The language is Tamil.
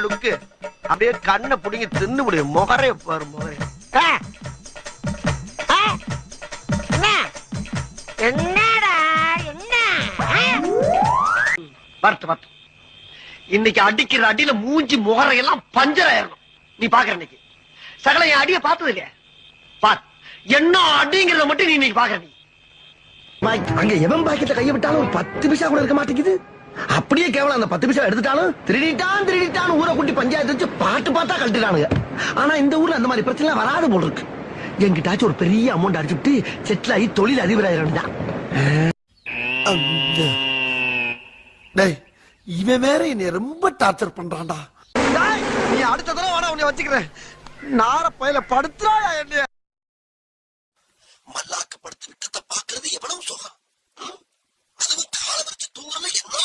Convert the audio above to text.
லுக்கு அப்படியே கண்ணை புடிங்கி தின்னு முடியும். முகரே பாரு முகரே. என்னடா என்ன பார்த்து பார்த்து இன்னைக்கு அடிக்கிற அடியில மூஞ்சி முகரையெல்லாம் பஞ்சர் ஆயிரணும். நீ பாக்குற இன்னைக்கு சகல என் அடிய பார்த்தது இல்லையா? பார் என்ன அடிங்கிறத மட்டும் நீ இன்னைக்கு பாக்குற. நீ அங்க எவன் பாக்கெட்ல கைய விட்டாலும் ஒரு 10 பைசா கூட இருக்க மாட்டேங்குது. அப்படியே கேவலம் அந்த 10 பைசா எடுத்துட்டாலும் திருடிட்டான் ஊரை கூட்டி பஞ்சாயத்து வச்சு பாட்டு பார்த்தா கழட்டிட்டானுங்க. ஆனா இந்த ஊர்ல அந்த மாதிரி பிரச்சனை வராது போல் இருக்கு. என்கிட்டாச்சும் ஒரு பெரிய அமௌண்ட் அடிச்சுட்டு செட்டில் ஆகி தொழில் அதிபராயிரம் தான். இவன் வேற என்னை ரொம்ப டார்ச்சர் பண்றான்டா. நீ அடுத்த தடவை வாடா உன்னை வச்சுக்கிறேன். நார பயில படுத்துறாயா என்னைய? மல்லாக்க படுத்து விட்டத பாக்குறது எவ்வளவு சுகம். அதுவும் கால வச்சு தூங்கல என்ன